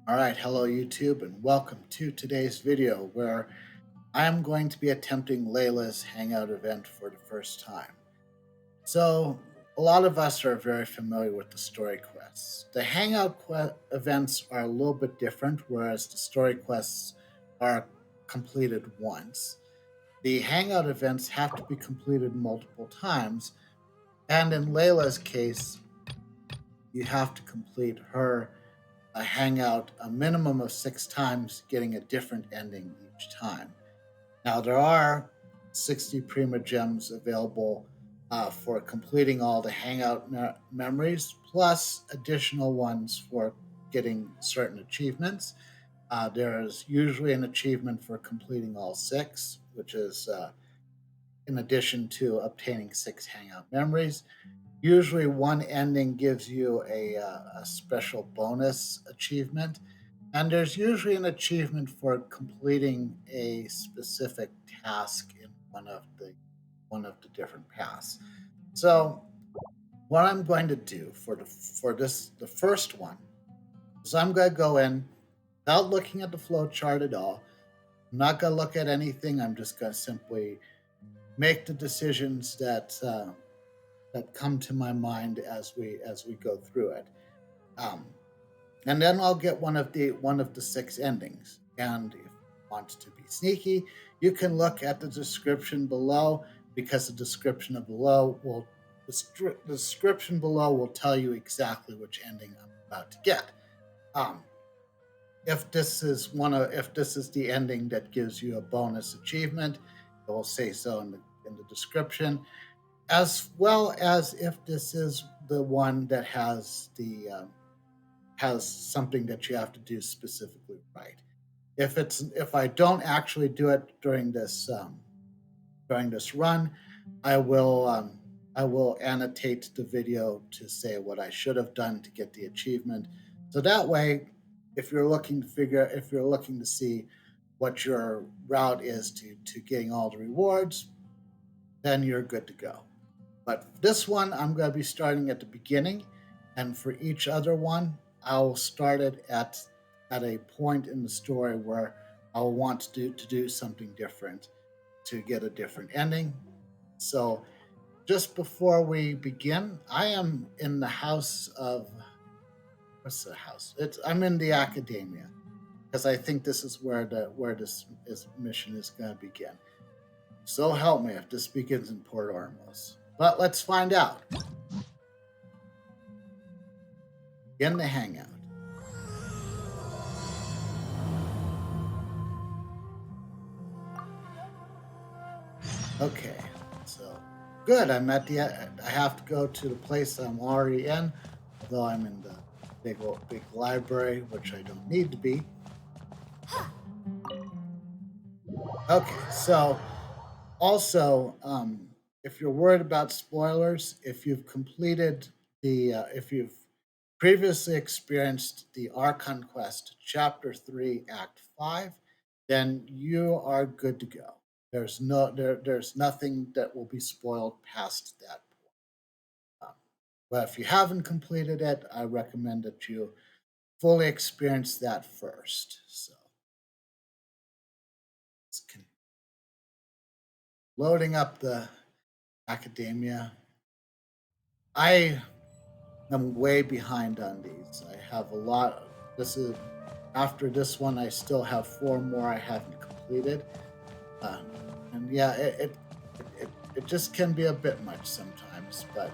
Alright, hello YouTube and welcome to today's video where I am going to be attempting Layla's Hangout event for the first time. So, a lot of us are very familiar with the story quests. The events are a little bit different, whereas the story quests are completed once. The Hangout events have to be completed multiple times, and in Layla's case, you have to complete her hangout a minimum of 6 times, getting a different ending each time. Now, there are 60 Prima Gems available for completing all the hangout memories, plus additional ones for getting certain achievements. There's usually an achievement for completing all 6, which is in addition to obtaining 6 hangout memories. Usually, one ending gives you a special bonus achievement, and there's usually an achievement for completing a specific task in one of the different paths. So, what I'm going to do for the first one is I'm going to go in without looking at the flow chart at all. I'm not going to look at anything. I'm just going to simply make the decisions that come to my mind as we go through it, and then I'll get one of the 6 endings. And if you want to be sneaky, you can look at the description below, because the description below will tell you exactly which ending I'm about to get. If this is the ending that gives you a bonus achievement, it will say so in the description, as well as if this is the one that has something that you have to do specifically right. If I don't actually do it during this run, I will annotate the video to say what I should have done to get the achievement. So that way, if you're looking to see what your route is to getting all the rewards, then you're good to go. But this one, I'm going to be starting at the beginning, and for each other one, I'll start it at a point in the story where I'll want to do something different to get a different ending. So, just before we begin, I am in the house of what's the house? I'm in the academia, because I think this is where this mission is going to begin. So help me if this begins in Port Ormos. But let's find out. In the Hangout. Okay, so good. I have to go to the place I'm already in, although I'm in the big library, which I don't need to be. Okay, so also, if you're worried about spoilers, if you've previously experienced the Archon Quest Chapter 3, Act 5, then you are good to go. There's nothing that will be spoiled past that point. But if you haven't completed it, I recommend that you fully experience that first. So, loading up the academia. I I'm way behind on these. I have a lot. After this one, I still have 4 more I haven't completed, and yeah, it just can be a bit much sometimes. But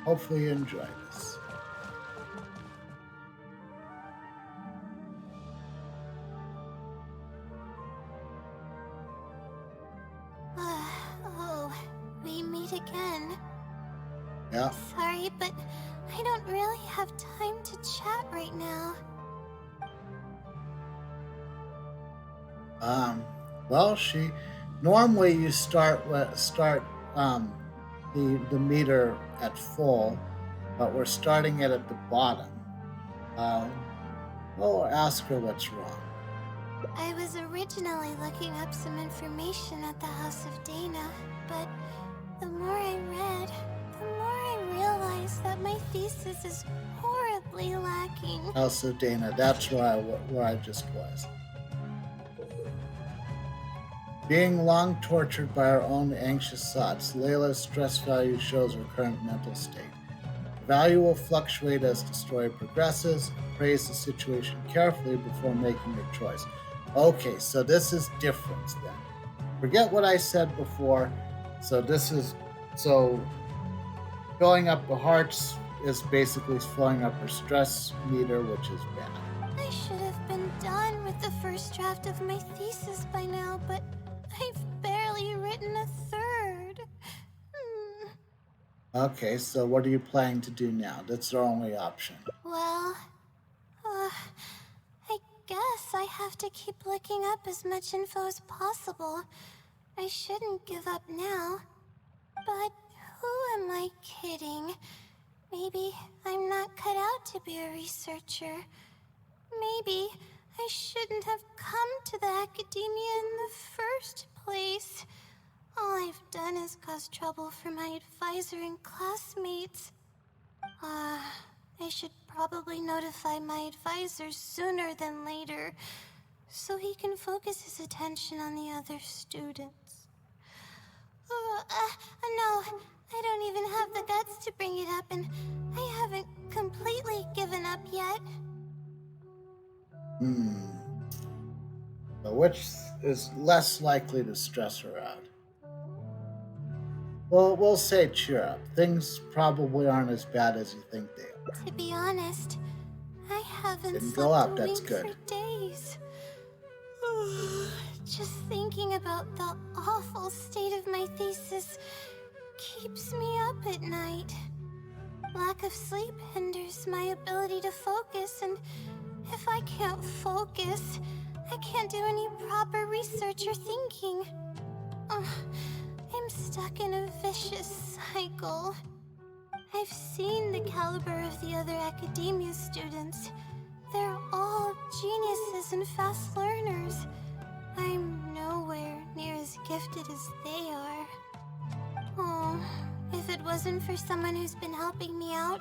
hopefully, you enjoy this. Oh, we meet again. Yeah. Sorry, but I don't really have time to chat right now. Well, normally you start the meter at full, but we're starting it at the bottom. We'll ask her what's wrong. I was originally looking up some information at the House of Dana, but the more I read, the more I realized that my thesis is horribly horribly lacking. House of Dana, that's where I just was. Being long tortured by her own anxious thoughts, Layla's stress value shows her current mental state. The value will fluctuate as the story progresses. Appraise the situation carefully before making your choice. Okay, so this is different then. Forget what I said before. So filling up the hearts is basically filling up her stress meter, which is bad. I should have been done with the first draft of my thesis by now, but I've barely written a third. Okay, so what are you planning to do now? That's our only option. Well, I guess I have to keep looking up as much info as possible. I shouldn't give up now. But who am I kidding? Maybe I'm not cut out to be a researcher. Maybe I shouldn't have come to the academia in the first place. All I've done is cause trouble for my advisor and classmates. I should probably notify my advisor sooner than later, so he can focus his attention on the other students. No, I don't even have the guts to bring it up, and I haven't completely given up yet. But which is less likely to stress her out? Well, we'll say cheer up. Things probably aren't as bad as you think they are. To be honest, I haven't Didn't slept go up, a that's wink good. for days. Just thinking about the awful state of my thesis keeps me up at night. Lack of sleep hinders my ability to focus, and if I can't focus, I can't do any proper research or thinking. I'm stuck in a vicious cycle. I've seen the caliber of the other academia students. They're all geniuses and fast learners. I'm nowhere near as gifted as they are. Oh, if it wasn't for someone who's been helping me out,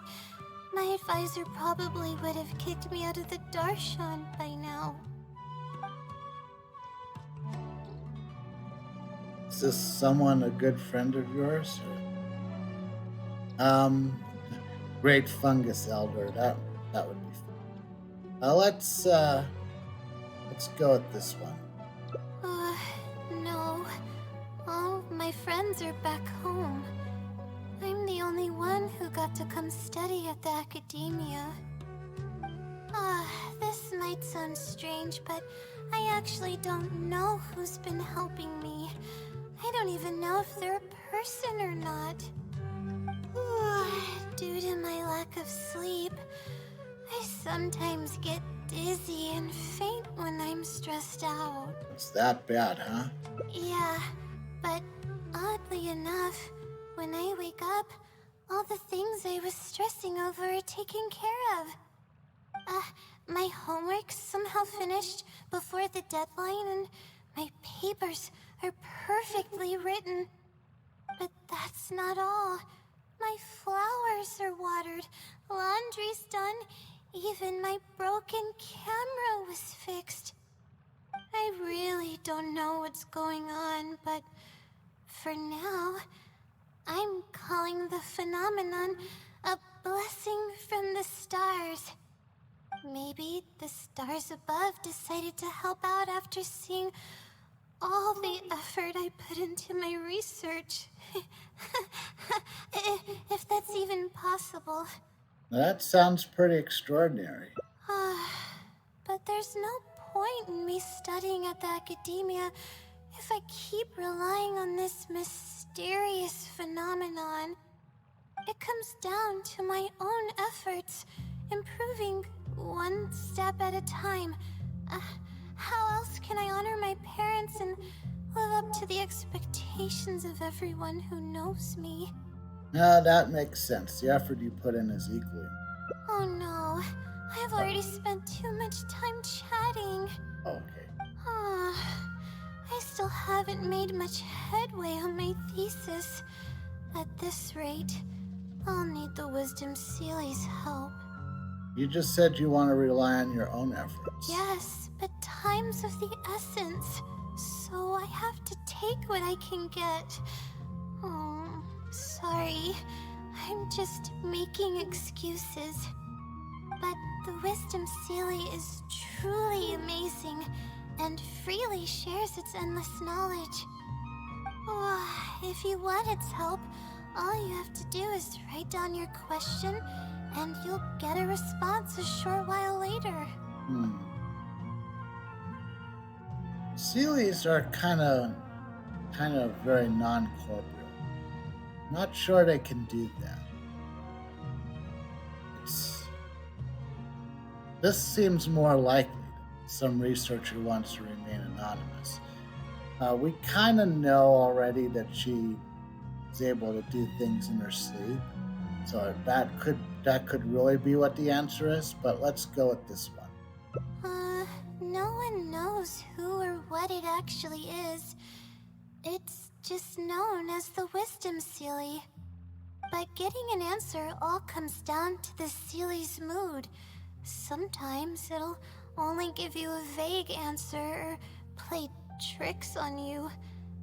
my advisor probably would have kicked me out of the Darshan by now. Is this someone a good friend of yours? Great fungus elder. That would be fun. Let's go with this one. No. All my friends are back home. I'm the only one who got to come study at the academia. This might sound strange, but I actually don't know who's been helping me. I don't even know if they're a person or not. Due to my lack of sleep, I sometimes get dizzy and faint when I'm stressed out. It's that bad, huh? Yeah, but oddly enough, when I wake up, all the things I was stressing over are taken care of. My homework's somehow finished before the deadline, and my papers are perfectly written. But that's not all. My flowers are watered, laundry's done, even my broken camera was fixed. I really don't know what's going on, but for now, I'm calling the phenomenon a blessing from the stars. Maybe the stars above decided to help out after seeing all the effort I put into my research. If that's even possible. That sounds pretty extraordinary. But there's no point in me studying at the academia if I keep relying on this mysterious phenomenon. It comes down to my own efforts, improving one step at a time. How else can I honor my parents and live up to the expectations of everyone who knows me? No, that makes sense. The effort you put in is equally. Oh no, I've already spent too much time chatting. Okay. I still haven't made much headway on my thesis. At this rate, I'll need the Wisdom Sealy's help. You just said you want to rely on your own efforts. Yes, but time's of the essence. So I have to take what I can get. Oh, sorry. I'm just making excuses. But the Wisdom Sealy is truly amazing and freely shares its endless knowledge. Oh, if you want its help, all you have to do is write down your question and you'll get a response a short while later. Hmm. Sealies are kind of very non-corporeal. Not sure they can do that. It's, this seems more likely that some researcher wants to remain anonymous. We kind of know already that she is able to do things in her sleep, so that could really be what the answer is. But let's go with this one. No one knows who or what it actually is. It's just known as the Wisdom Sealy. But getting an answer all comes down to the Sealy's mood. Sometimes it'll only give you a vague answer or play tricks on you.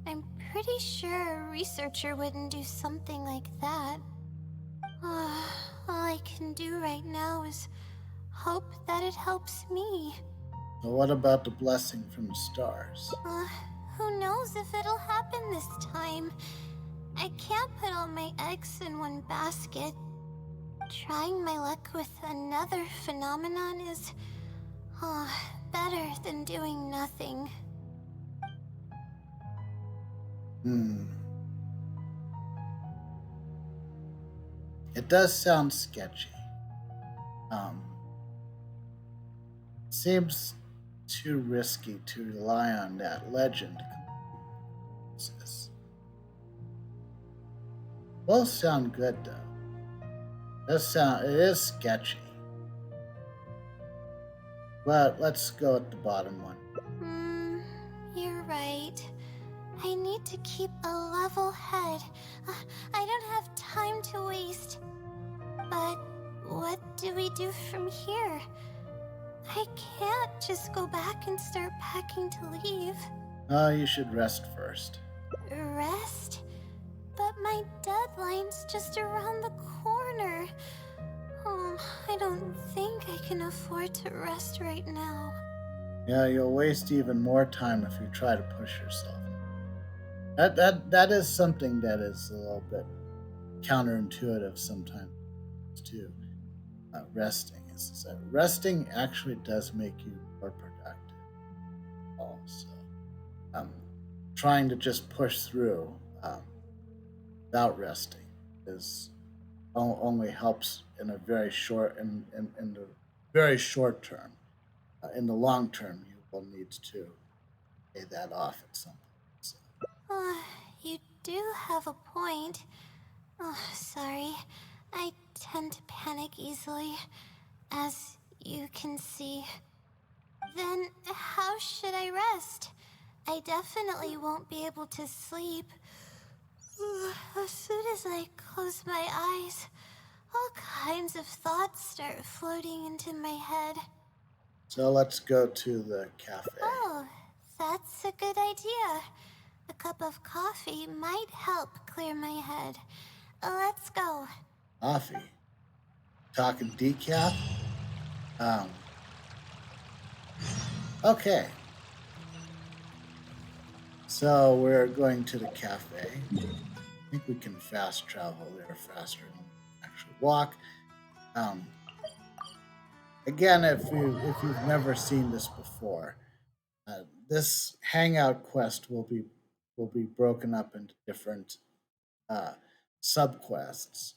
I'm pretty sure a researcher wouldn't do something like that. All I can do right now is hope that it helps me. So what about the blessing from the stars? Uh, who knows if it'll happen this time? I can't put all my eggs in one basket. Trying my luck with another phenomenon is better than doing nothing. Hmm. It does sound sketchy. Um, Seems too risky to rely on that legend. Both sound good though. It is sketchy. But let's go with the bottom one. You're right. I need to keep a level head. I don't have time to waste. But what do we do from here? I can't just go back and start packing to leave. You should rest first. Rest? But my deadline's just around the corner. Oh, I don't think I can afford to rest right now. Yeah, you'll waste even more time if you try to push yourself. That is something that is a little bit counterintuitive sometimes too. Resting actually does make you more productive. Also, um, trying to just push through without resting is only helps in a very short in the very short term. In the long term, you will need to pay that off at some point. So, You do have a point. Oh, sorry. I tend to panic easily, as you can see. Then, how should I rest? I definitely won't be able to sleep. As soon as I close my eyes, all kinds of thoughts start floating into my head. so let's go to the cafe. Oh, that's a good idea. A cup of coffee might help clear my head. Let's go. Coffee. Talking decaf. Um, okay. So we're going to the cafe. I think we can fast travel there faster than actually walk. Um, Again, if you've never seen this before, this Hangout quest will be broken up into different uh, subquests.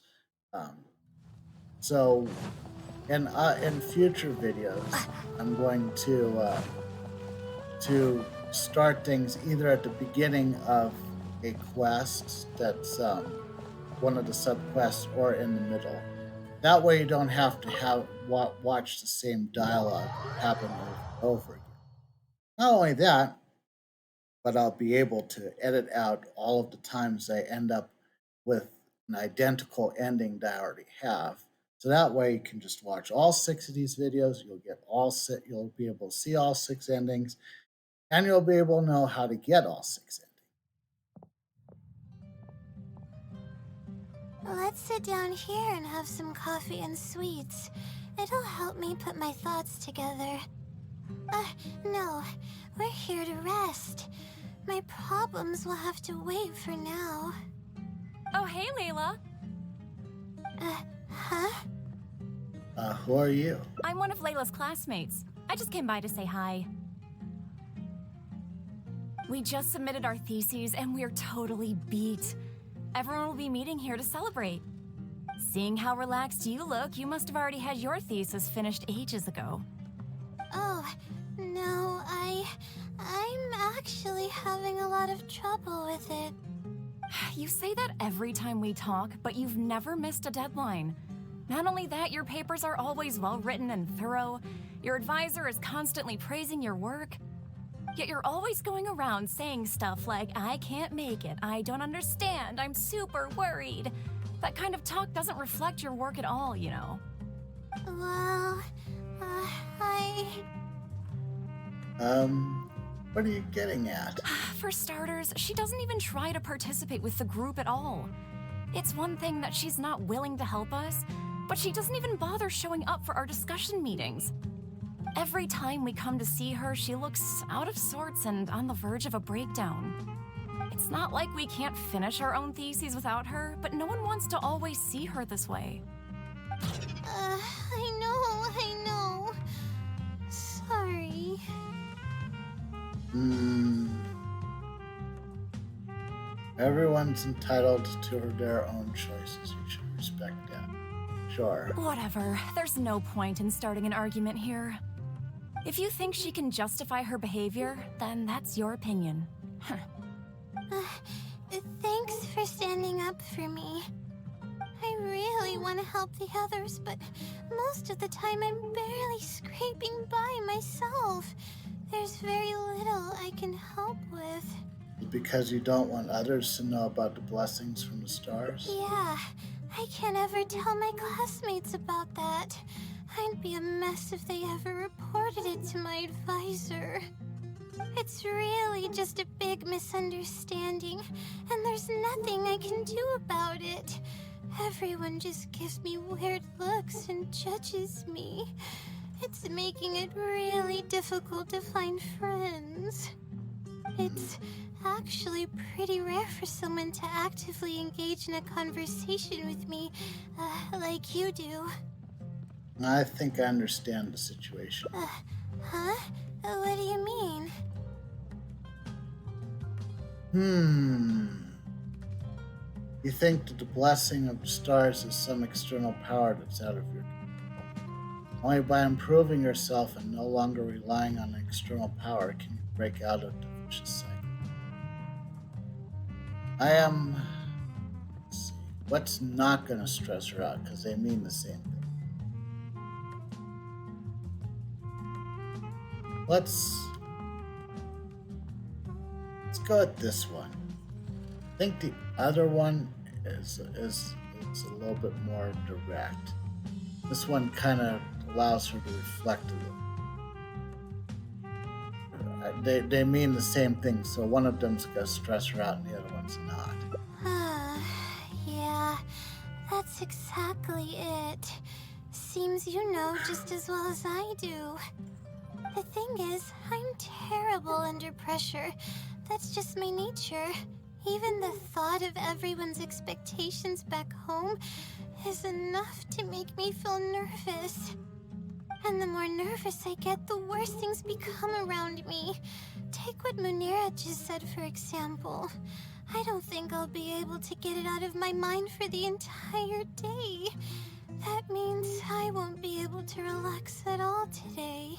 Um, so in future videos, I'm going to start things either at the beginning of a quest that's one of the subquests or in the middle. That way, you don't have to watch the same dialogue happen over and over again. Not only that, but I'll be able to edit out all of the times I end up with an identical ending that I already have. So that way you can just watch all 6 of these videos. You'll be able to see all 6 endings, and you'll be able to know how to get all 6 endings. Let's sit down here and have some coffee and sweets. It'll help me put my thoughts together. No, we're here to rest. My problems will have to wait for now. Oh, hey, Layla. Huh? Who are you? I'm one of Layla's classmates. I just came by to say hi. We just submitted our theses and we're totally beat. Everyone will be meeting here to celebrate. Seeing how relaxed you look, you must have already had your thesis finished ages ago. Oh, no, I'm actually having a lot of trouble with it. You say that every time we talk, but you've never missed a deadline. Not only that, your papers are always well written and thorough. Your advisor is constantly praising your work. Yet you're always going around saying stuff like, I can't make it, I don't understand, I'm super worried. That kind of talk doesn't reflect your work at all, you know. Well, What are you getting at? For starters, she doesn't even try to participate with the group at all. It's one thing that she's not willing to help us, but she doesn't even bother showing up for our discussion meetings. Every time we come to see her, she looks out of sorts and on the verge of a breakdown. It's not like we can't finish our own theses without her, but no one wants to always see her this way. I know. Sorry. Everyone's entitled to their own choices. You should respect that. Sure. Whatever. There's no point in starting an argument here. If you think she can justify her behavior, then that's your opinion. Thanks for standing up for me. I really want to help the others, but most of the time I'm barely scraping by myself. There's very little I can help with. Because you don't want others to know about the blessings from the stars? Yeah, I can't ever tell my classmates about that. I'd be a mess if they ever reported it to my advisor. It's really just a big misunderstanding, and there's nothing I can do about it. Everyone just gives me weird looks and judges me. It's making it really difficult to find friends. It's actually pretty rare for someone to actively engage in a conversation with me, like you do. I think I understand the situation. Huh? What do you mean? You think that the blessing of the stars is some external power that's out of your control. Only by improving yourself and no longer relying on an external power can you break out of the vicious cycle. Let's see, what's not going to stress her out, because they mean the same thing. Let's go with this one. I think the other one is a little bit more direct. This one kind of allows her to reflect a little. They mean the same thing, so one of them's gonna stress her out and the other one's not. Yeah, that's exactly it. Seems you know just as well as I do. The thing is, I'm terrible under pressure. That's just my nature. Even the thought of everyone's expectations back home is enough to make me feel nervous. And the more nervous I get, the worse things become around me. Take what Munira just said, for example. I don't think I'll be able to get it out of my mind for the entire day. That means I won't be able to relax at all today.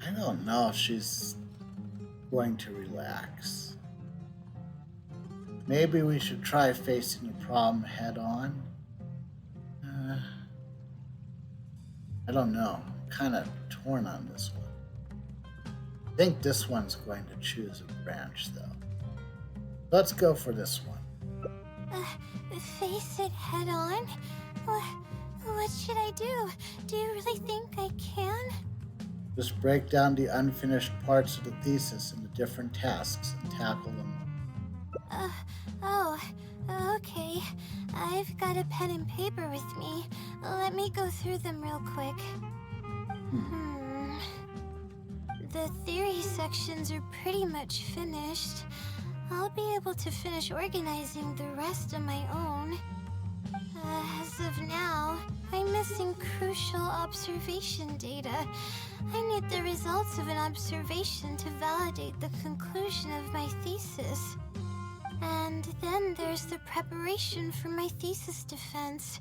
I don't know if she's going to relax. Maybe we should try facing the problem head on. I don't know. I'm kind of torn on this one. I think this one's going to choose a branch, though. Let's go for this one. Face it head on? What should I do? Do you really think I can? Just break down the unfinished parts of the thesis into different tasks and tackle them. Oh, okay. I've got a pen and paper with me. Let me go through them real quick. The theory sections are pretty much finished. I'll be able to finish organizing the rest on my own. As of now, I'm missing crucial observation data. I need the results of an observation to validate the conclusion of my thesis. And then there's the preparation for my thesis defense.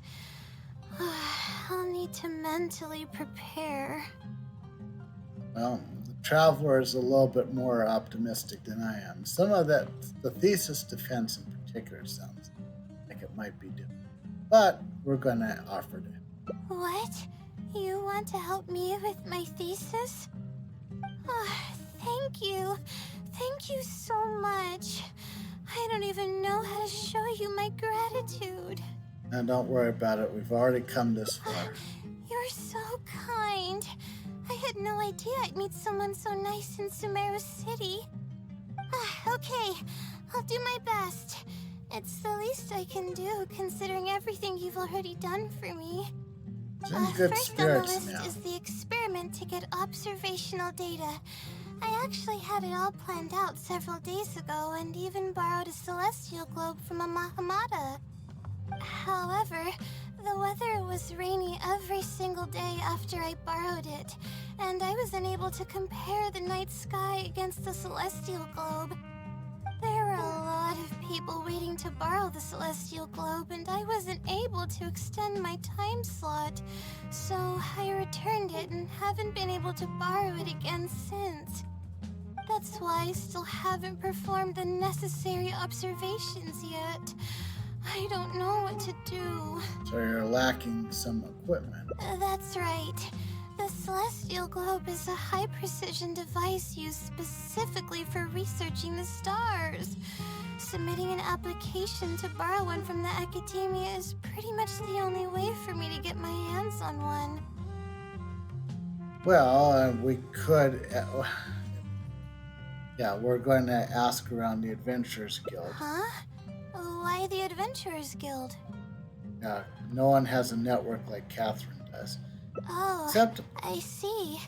I'll need to mentally prepare. Well, the Traveler is a little bit more optimistic than I am. Some of that, the thesis defense in particular, sounds like it might be different. But we're going to offer it. What? You want to help me with my thesis? Thank you. Thank you so much. I don't even know how to show you my gratitude. Now, don't worry about it. We've already come this far. You're so kind. I had no idea I'd meet someone so nice in Sumeru City. Okay, I'll do my best. It's the least I can do, considering everything you've already done for me. It's in good First on the spirits list now. is the experiment to get observational data. I actually had it all planned out several days ago and even borrowed a celestial globe from a Mahamada. However, the weather was rainy every single day after I borrowed it, and I was unable to compare the night sky against the celestial globe. There were a lot of people waiting to borrow the celestial globe, and I wasn't able to extend my time slot, so I returned it and haven't been able to borrow it again since. That's why I still haven't performed the necessary observations yet. I don't know what to do. So you're lacking some equipment. That's right. The Celestial Globe is a high-precision device used specifically for researching the stars. Submitting an application to borrow one from the Academia is pretty much the only way for me to get my hands on one. Well, we could... yeah, we're going to ask around the Adventurers Guild. Huh? Why the Adventurers Guild? No one has a network like Catherine does. Oh, Except... I see.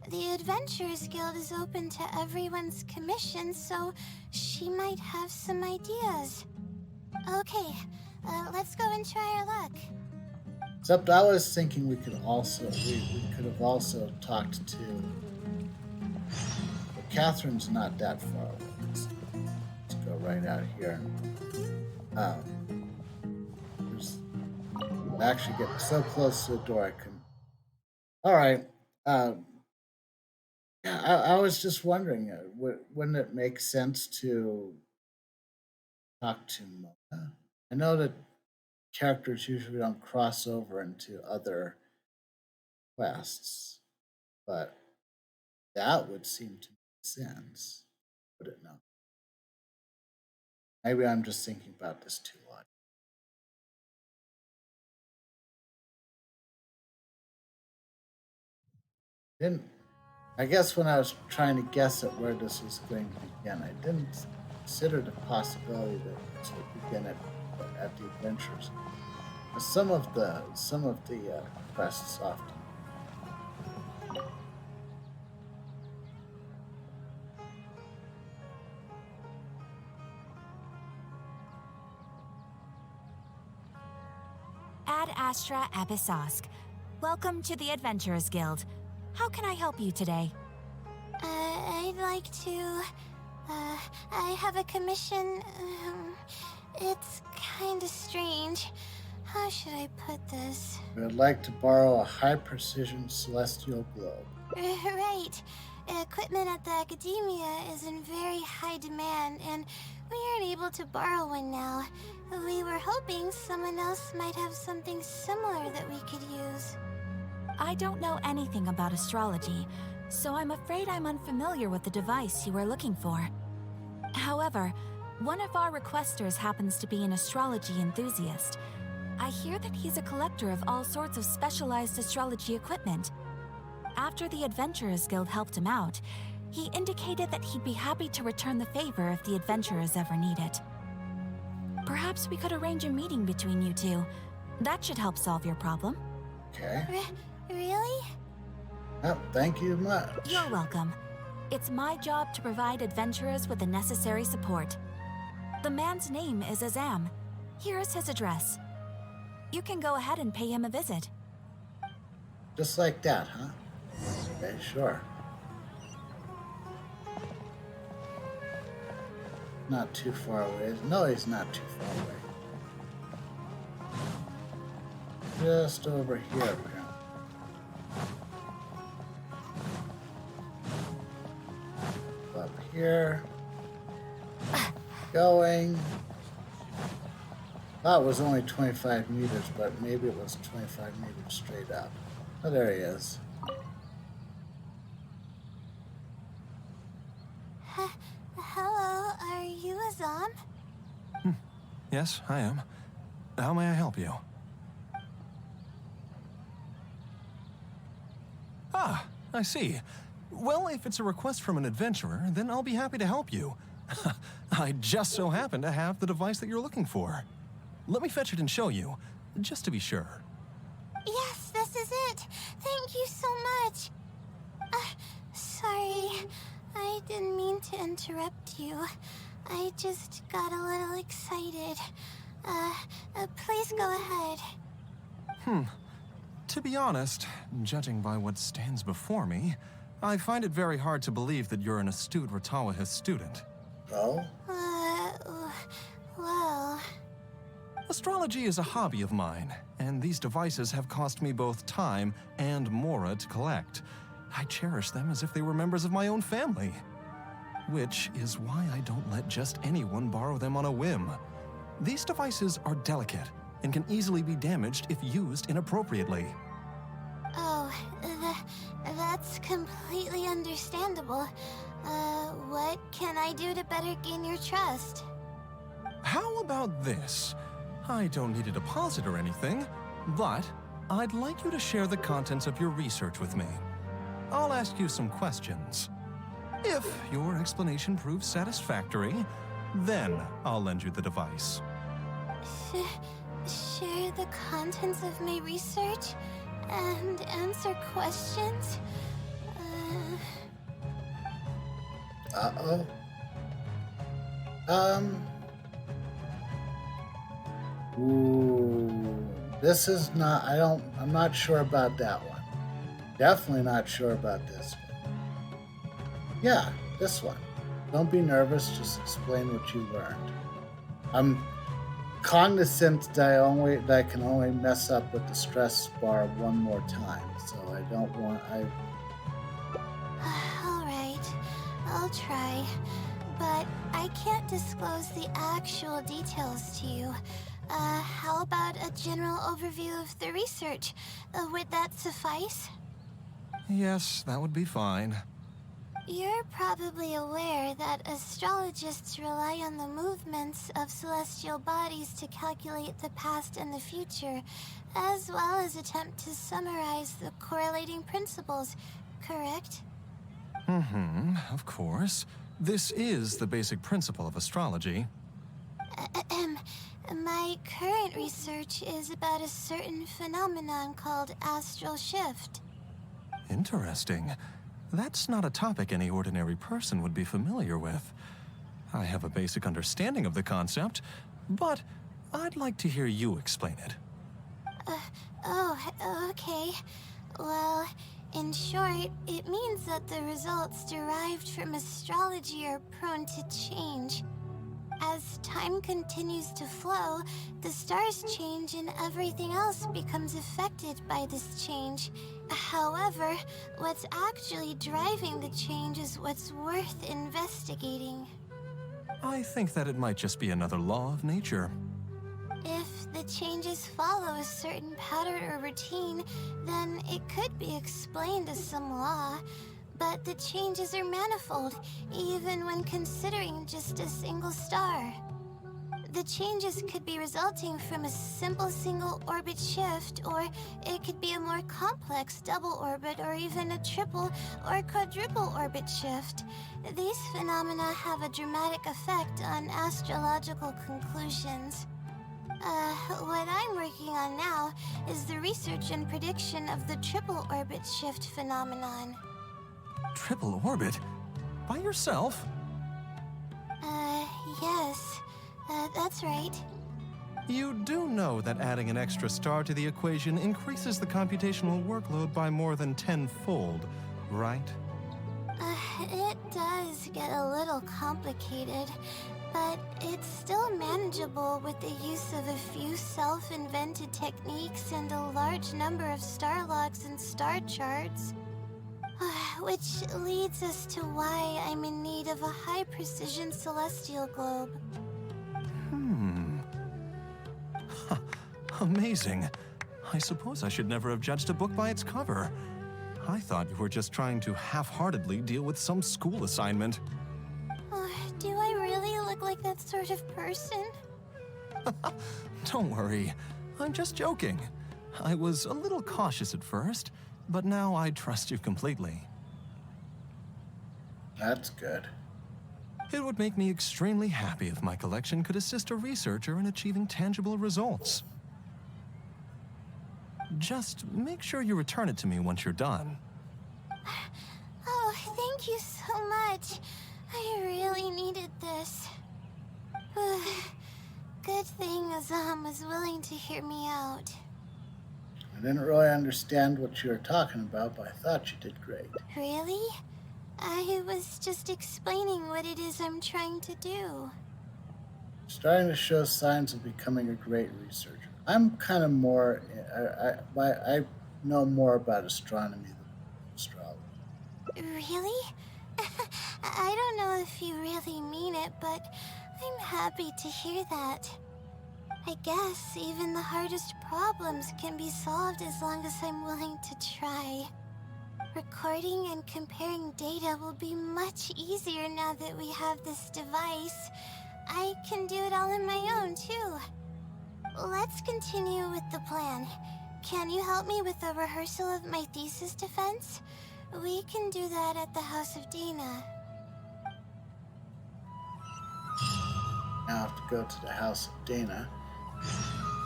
The Adventurers Guild is open to everyone's commission, so she might have some ideas. Okay, let's go and try our luck. Except I was thinking we could also... We could have also talked to... But Catherine's not that far away. Let's go right out here. I actually get so close to the door I couldn't. All right. I was just wondering, wouldn't it make sense to talk to Mona? I know that characters usually don't cross over into other quests, but that would seem to make sense, would it not? Maybe I'm just thinking about this too much. Didn't I guess when I was trying to guess at where this was going to begin, I didn't consider the possibility that this would begin at the adventures. But some of the quests often. Ad Astra Abyssosque. Welcome to the Adventurers Guild. How can I help you today? I'd like to... I have a commission. It's kinda strange. How should I put this? We would like to borrow a high-precision celestial globe. Right. Equipment at the Academia is in very high demand, and we aren't able to borrow one now. We were hoping someone else might have something similar that we could use. I don't know anything about astrology, so I'm afraid I'm unfamiliar with the device you are looking for. However, one of our requesters happens to be an astrology enthusiast. I hear that he's a collector of all sorts of specialized astrology equipment. After the Adventurers Guild helped him out, he indicated that he'd be happy to return the favor if the adventurers ever need it. Perhaps we could arrange a meeting between you two. That should help solve your problem. Okay. Really? Oh, thank you much. You're welcome. It's my job to provide adventurers with the necessary support. The man's name is Azam. Here is his address. You can go ahead and pay him a visit. Just like that, huh? Okay, sure. Not too far away. No, he's not too far away. Just over here, apparently. Up here. Going. Thought it was only 25 meters, but maybe it was 25 meters straight up. Oh, there he is. Hello, are you Azam? Yes, I am. How may I help you? Ah, I see. Well, if it's a request from an adventurer, then I'll be happy to help you. I just so happen to have the device that you're looking for. Let me fetch it and show you, just to be sure. Yes, this is it. Thank you so much. Sorry, I didn't mean to interrupt you. I just got a little excited. Please go ahead. To be honest, judging by what stands before me, I find it very hard to believe that you're an astute Ratawahist student. Oh? Well... Astrology is a hobby of mine, and these devices have cost me both time and mora to collect. I cherish them as if they were members of my own family. Which is why I don't let just anyone borrow them on a whim. These devices are delicate and can easily be damaged if used inappropriately. Oh, that's completely understandable. What can I do to better gain your trust? How about this? I don't need a deposit or anything, but I'd like you to share the contents of your research with me. I'll ask you some questions. If your explanation proves satisfactory, then I'll lend you the device. Share the contents of my research and answer questions? Uh-oh. Ooh. This is not, I'm not sure about that one. Definitely not sure about this one. Yeah, this one. Don't be nervous, just explain what you learned. I'm cognizant that I can only mess up with the stress bar one more time, so I don't want, Alright, I'll try. But I can't disclose the actual details to you. How about a general overview of the research? Would that suffice? Yes, that would be fine. You're probably aware that astrologists rely on the movements of celestial bodies to calculate the past and the future, as well as attempt to summarize the correlating principles, correct? Of course. This is the basic principle of astrology. My current research is about a certain phenomenon called astral shift. Interesting. That's not a topic any ordinary person would be familiar with. I have a basic understanding of the concept, but I'd like to hear you explain it. Okay. Well, in short, it means that the results derived from astrology are prone to change. As time continues to flow, the stars change and everything else becomes affected by this change. However, what's actually driving the change is what's worth investigating. I think that it might just be another law of nature. If the changes follow a certain pattern or routine, then it could be explained as some law. But the changes are manifold, even when considering just a single star. The changes could be resulting from a simple single orbit shift, or it could be a more complex double orbit, or even a triple or quadruple orbit shift. These phenomena have a dramatic effect on astrological conclusions. What I'm working on now is the research and prediction of the triple orbit shift phenomenon. Triple orbit? By yourself? Yes. That's right. You do know that adding an extra star to the equation increases the computational workload by more than tenfold, right? It does get a little complicated, but it's still manageable with the use of a few self-invented techniques and a large number of star logs and star charts. Which leads us to why I'm in need of a high-precision celestial globe. Amazing. I suppose I should never have judged a book by its cover. I thought you were just trying to half-heartedly deal with some school assignment. Do I really look like that sort of person? Don't worry. I'm just joking. I was a little cautious at first, but now I trust you completely. That's good. It would make me extremely happy if my collection could assist a researcher in achieving tangible results. Just make sure you return it to me once you're done. Oh, thank you so much. I really needed this. Good thing Azam was willing to hear me out. I didn't really understand what you were talking about, but I thought you did great. Really? I was just explaining what it is I'm trying to do. Starting to show signs of becoming a great researcher. I'm kind of more, I know more about astronomy than astrology. Really? I don't know if you really mean it, but I'm happy to hear that. I guess even the hardest problems can be solved as long as I'm willing to try. Recording and comparing data will be much easier now that we have this device. I can do it all on my own, too. Let's continue with the plan. Can you help me with the rehearsal of my thesis defense? We can do that at the House of Dana. Now I have to go to the House of Dana.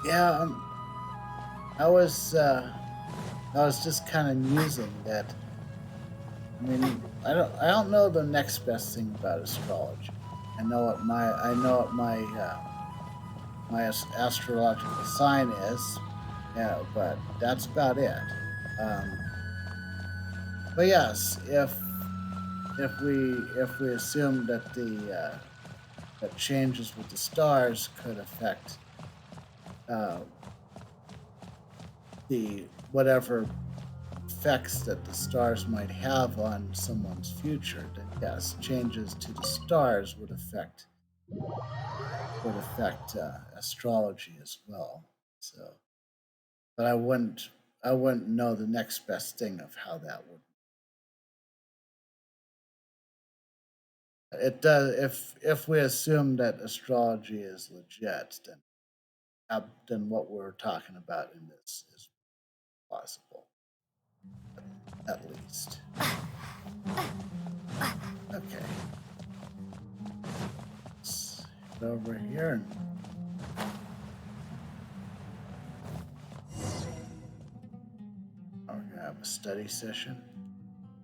Yeah, I was just kind of musing that. I mean, I don't know the next best thing about astrology. I know what my astrological sign is, yeah, but that's about it. But yes, if we assume that that changes with the stars could affect the whatever effects that the stars might have on someone's future, then yes, changes to the stars would affect astrology as well. So, but I wouldn't know the next best thing of how that would. It does if we assume that astrology is legit, then what we're talking about in this is possible, at least. Okay. Let's head over here and we're gonna have a study session.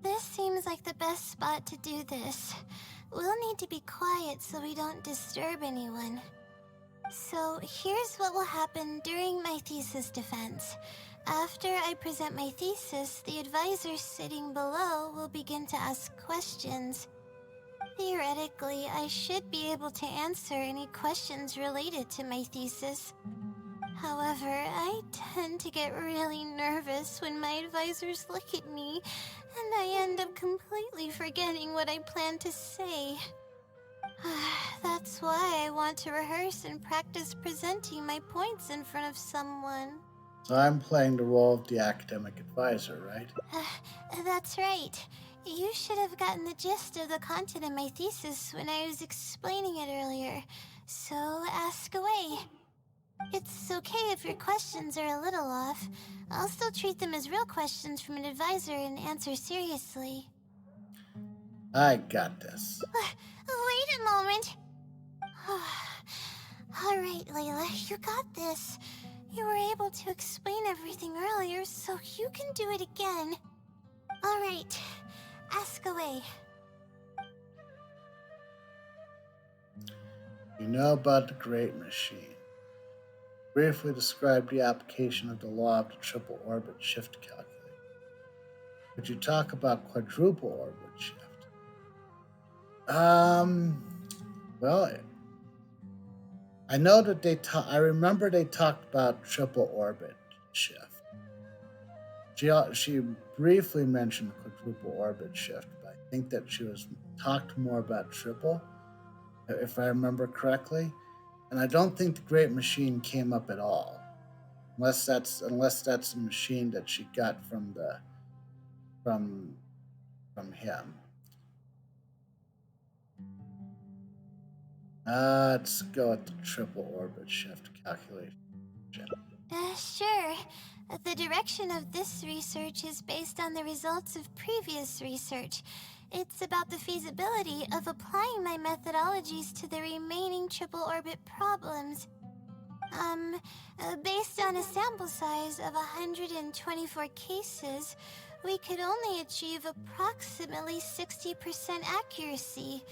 This seems like the best spot to do this. We'll need to be quiet so we don't disturb anyone. So here's what will happen during my thesis defense. After I present my thesis, the advisors sitting below will begin to ask questions. Theoretically, I should be able to answer any questions related to my thesis. However, I tend to get really nervous when my advisors look at me, and I end up completely forgetting what I plan to say. That's why I want to rehearse and practice presenting my points in front of someone. So I'm playing the role of the academic advisor, right? That's right. You should have gotten the gist of the content of my thesis when I was explaining it earlier. So ask away. It's okay if your questions are a little off. I'll still treat them as real questions from an advisor and answer seriously. I got this. Wait a moment. All right, Layla, you got this. You were able to explain everything earlier, so you can do it again. All right, ask away. You know about the Great Machine. Briefly describe the application of the law of the triple orbit shift calculator. Could you talk about quadruple orbit shift? Well, I know that I remember they talked about triple orbit shift. She briefly mentioned quadruple orbit shift, but I think that she was talked more about triple, if I remember correctly. And I don't think the Great Machine came up at all, unless that's a machine that she got from him. Let's go with the triple orbit shift calculation. Sure. The direction of this research is based on the results of previous research. It's about the feasibility of applying my methodologies to the remaining triple orbit problems. Based on a sample size of 124 cases, we could only achieve approximately 60% accuracy.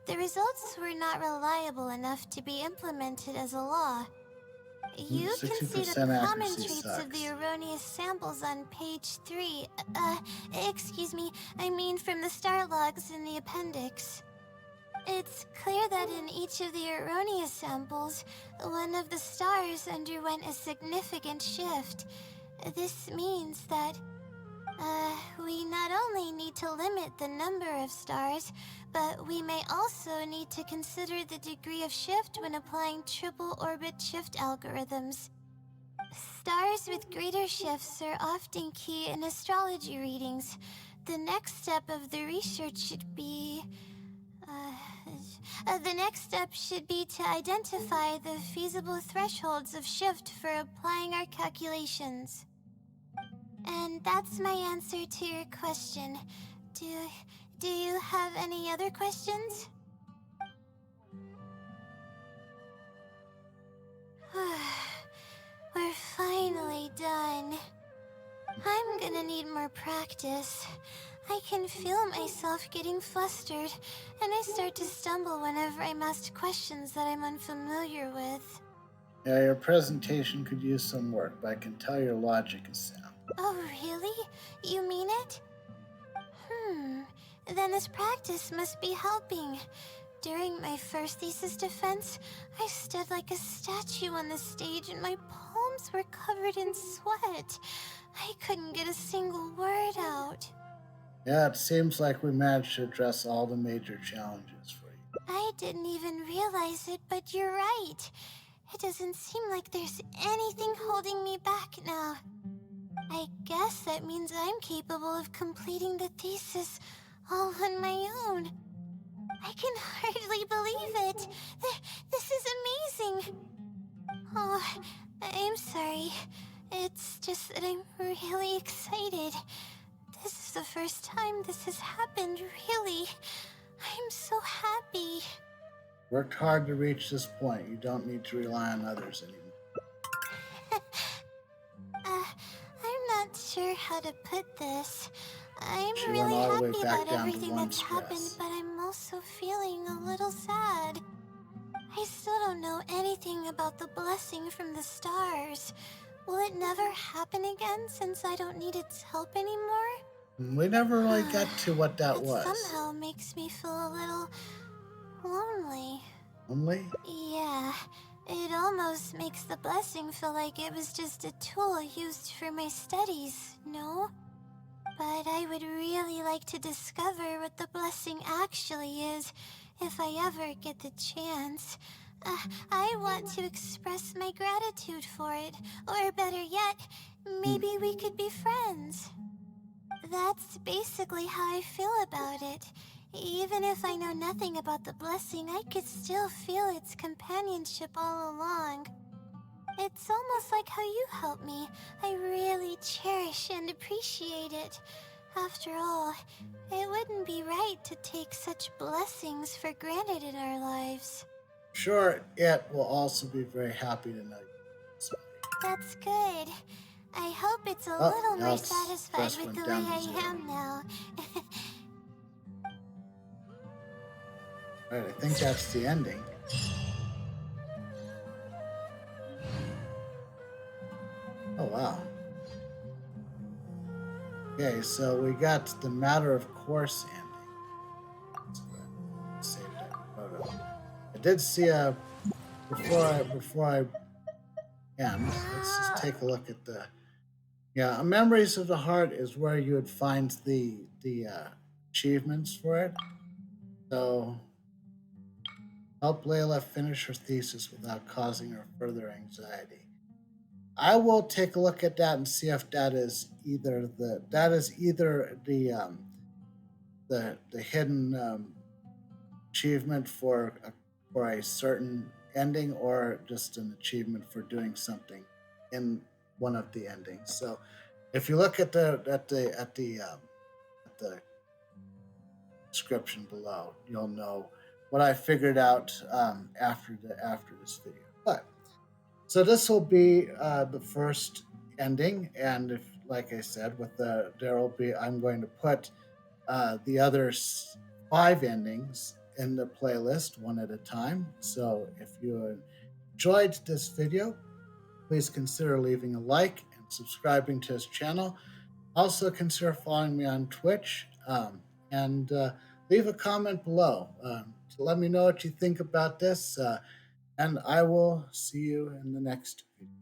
The results were not reliable enough to be implemented as a law. You can see the common traits of the erroneous samples on page 3. Excuse me, I mean from the star logs in the appendix. It's clear that in each of the erroneous samples, one of the stars underwent a significant shift. This means that, we not only need to limit the number of stars, but we may also need to consider the degree of shift when applying triple orbit shift algorithms. Stars with greater shifts are often key in astrology readings. The next step of the research should be... the next step should be to identify the feasible thresholds of shift for applying our calculations. And that's my answer to your question. Do you have any other questions? We're finally done. I'm gonna need more practice. I can feel myself getting flustered, and I start to stumble whenever I'm asked questions that I'm unfamiliar with. Yeah, your presentation could use some work, but I can tell your logic is sound. Oh, really? You mean it? Then this practice must be helping. During my first thesis defense, I stood like a statue on the stage and my palms were covered in sweat. I couldn't get a single word out. Yeah, it seems like we managed to address all the major challenges for you. I didn't even realize it, but you're right. It doesn't seem like there's anything holding me back now. I guess that means I'm capable of completing the thesis all on my own. I can hardly believe it. This is amazing. Oh, I'm sorry. It's just that I'm really excited. This is the first time this has happened, really. I'm so happy. Worked hard to reach this point. You don't need to rely on others anymore. I'm not sure how to put this. I'm She really went all the way happy back about down to everything one that's happened, stress. but I'm also feeling a little sad. I still don't know anything about the blessing from the stars. Will it never happen again since I don't need its help anymore? We never really got to what that was. It somehow makes me feel a little lonely. Lonely? Yeah, it almost makes the blessing feel like it was just a tool used for my studies, no? But I would really like to discover what the blessing actually is, if I ever get the chance. I want to express my gratitude for it, or better yet, maybe we could be friends. That's basically how I feel about it. Even if I know nothing about the blessing, I could still feel its companionship all along. It's almost like how you helped me. I really cherish and appreciate it. After all, it wouldn't be right to take such blessings for granted in our lives. Sure, it will also be very happy to know you. So, That's good. I hope it's a oh, little now more its satisfied stress with went the way down to I 0. am now. All right, I think that's the ending. Oh, wow. Okay, so we got the matter of course ending. Let's go ahead and save that photo. I did see a before I end. Let's just take a look at the Memories of the Heart is where you would find the achievements for it. So help Layla finish her thesis without causing her further anxiety. I will take a look at that and see if that is either the hidden achievement for a certain ending, or just an achievement for doing something in one of the endings. So if you look at the description below, you'll know what I figured out after this video. But so this will be the first ending, and if, like I said, there will be, I'm going to put the other 5 endings in the playlist one at a time. So if you enjoyed this video, please consider leaving a like and subscribing to this channel. Also consider following me on Twitch, and leave a comment below to let me know what you think about this. And I will see you in the next video.